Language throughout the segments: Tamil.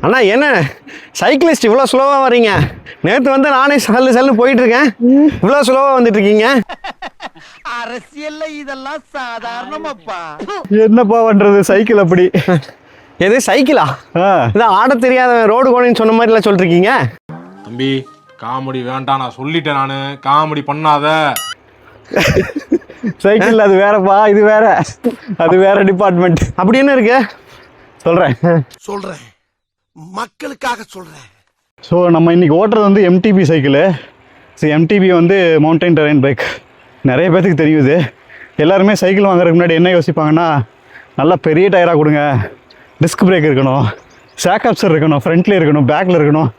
அண்ணா என்ன சைக்கிளிஸ்ட் இவ்வளோ ஸ்லோவாக வரீங்க? நேற்று வந்து நானே சல்லுன்னு போயிட்டு இருக்கேன், இவ்வளோ ஸ்லோவாக வந்துட்டு இருக்கீங்க. அரசியல்ல இதெல்லாம் சாதாரணமாப்பா. என்னப்பா பண்றது, சைக்கிள் அப்படி. எது சைக்கிளா? இதான் ஆட தெரியாத ரோடு கோணின்னு சொன்ன மாதிரிலாம் சொல்லிருக்கீங்க. தம்பி காமெடி வேண்டாம், நான் சொல்லிட்டேன். நானு காமெடி பண்ணாத. சைக்கிள் அது வேறப்பா, இது வேற, அது வேற டிபார்ட்மெண்ட். அப்படி என்ன இருக்கு சொல்றேன் மக்களுக்காக சொல்றேன். ஸோ நம்ம இன்னைக்கு ஓட்டுறது வந்து எம்டிபி சைக்கிளு. ஸோ எம்டிபி வந்து மவுண்டைன் டெரைன் பைக். நிறைய பேத்துக்கு தெரியுது. எல்லாருமே சைக்கிள் வாங்குறதுக்கு முன்னாடி என்ன யோசிப்பாங்கன்னா, நல்லா பெரிய டயராக கொடுங்க, டிஸ்க் பிரேக் இருக்கணும், ஷாக் அப்சர் இருக்கணும், ஃப்ரண்ட்ல இருக்கணும், பேக்கில் இருக்கணும்,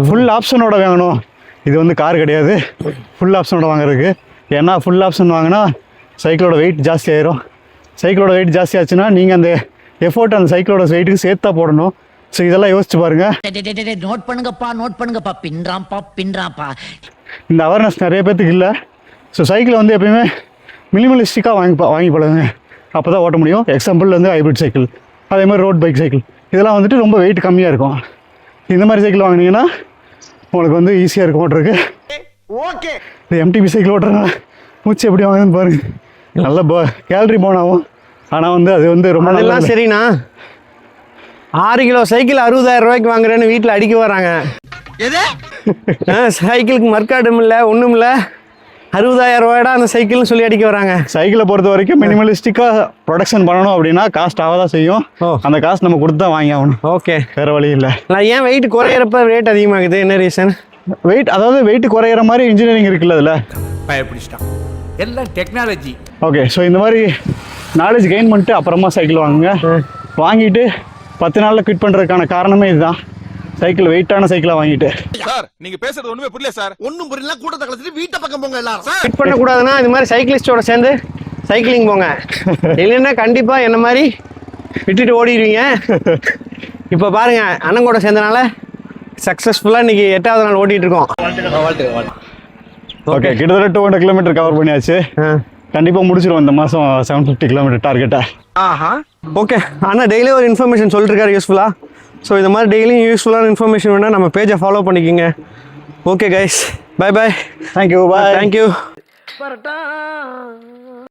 ஃபுல் ஆப்ஷனோட வாங்கணும். இது வந்து கார் கிடையாது, ஃபுல் ஆப்ஷனோட வாங்குறதுக்கு. ஏன்னா ஃபுல் ஆப்ஷன் வாங்கினா சைக்கிளோட வெயிட் ஜாஸ்தி ஆயிரும். சைக்கிளோட வெயிட் ஜாஸ்தி ஆச்சுன்னா நீங்கள் அந்த எஃபோர்ட் அந்த சைக்கிளோட வெயிட்டுக்கு சேர்த்தா போடணும். ஸோ இதெல்லாம் யோசிச்சு பாருங்க. நோட் பண்ணுங்கப்பா பின்றாப்பா. இந்த அவேர்னஸ் நிறைய பேத்துக்கு இல்லை. ஸோ சைக்கிளை வந்து எப்பயுமே மினிமலிஸ்டிக்காக வாங்கி பழகுங்க, அப்போ தான் ஓட்ட முடியும். எக்ஸாம்பிள் வந்து ஹைப்ரிட் சைக்கிள், அதே மாதிரி ரோட் பைக் சைக்கிள், இதெல்லாம் வந்துட்டு ரொம்ப வெயிட் கம்மியாக இருக்கும். இந்த மாதிரி சைக்கிள் வாங்கினீங்கன்னா உங்களுக்கு வந்து ஈஸியாக இருக்கும் ஓட்டுறதுக்கு. ஓகே, இந்த எம்டிபி சைக்கிள் ஓட்டுறதுனால மூச்சு எப்படி வாங்குதுன்னு பாருங்க. நல்ல கேலரி பர்ன் ஆகும், ஆனால் வந்து அது வந்து ரொம்ப அதெல்லாம் சரிண்ணா. 6 கிலோ சைக்கிள் 60,000 ரூபாய்க்கு வாங்குறேன்னு வீட்டில் அடிக்க வராங்க. சைக்கிளுக்கு மர்க்காடும் இல்லை ஒன்றும் இல்லை, 60,000 ரூபாய்டா அந்த சைக்கிள்னு சொல்லி அடிக்க வராங்க. சைக்கிளை பொறுத்த வரைக்கும் மினிமலிஸ்டிக்காக ப்ரொடக்ஷன் பண்ணணும் அப்படின்னா காஸ்ட் ஆகதான் செய்யும். அந்த காஸ்ட் நம்ம கொடுத்து தான் வாங்கி ஆகணும். ஓகே, வேறு வழி இல்லை. நான் ஏன் வெயிட் குறையிறப்ப ரேட் அதிகமாகுது, என்ன ரீசன்? வெயிட், அதாவது வெயிட் குறையிற மாதிரி இன்ஜினியரிங் இருக்குல்ல அதில். பயப்பிடிச்சிட்டான், எல்லாம் டெக்னாலஜி. ஓகே, ஸோ இந்த மாதிரி நாலேஜ் கெயின் பண்ணிட்டு அப்புறமா சைக்கிள் வாங்குங்க. வாங்கிட்டு 10 நாளில் குவிட் பண்ணுறதுக்கான காரணமே இதுதான். சைக்கிள் வெயிட்டான சைக்கிளாக வாங்கிட்டு. சார் நீங்க பேசுறது ஒண்ணுமே புரியல சார். ஒண்ணும் புரியல, கூட்டத்தை கலந்துட்டு வீட்டை பக்கம் போங்க எல்லாரும். குவிட் பண்ணக்கூடாதுன்னா இது மாதிரி சைக்கிளிஸ்டோட சேர்ந்து சைக்கிளிங் போங்க. இல்லைன்னா கண்டிப்பாக என்ன மாதிரி விட்டுட்டு ஓடிடுவீங்க. இப்போ பாருங்க, அண்ணன் கூட சேர்ந்தனால சக்ஸஸ்ஃபுல்லாக இன்னைக்கு 8வது நாள் ஓட்டிகிட்டு இருக்கோம். ஓகே, கிட்டத்தட்ட 200 கிலோமீட்டர் கவர் பண்ணியாச்சு. கண்டிப்பாக முடிச்சிடுவோம் இந்த மாதம் 750 கிலோமீட்டர் டார்கெட்டை. ஓகே, ஆனால் டெய்லி ஒரு இன்ஃபர்மேஷன் சொல்லிருக்காரு யூஸ்ஃபுல்லாக. ஸோ இந்த மாதிரி டெய்லியும் யூஸ்ஃபுல்லான இன்ஃபர்மேஷன் வேணால் நம்ம பேஜை ஃபாலோ பண்ணிக்கிங்க. Okay guys, bye bye. Thank you, bye. Thank you.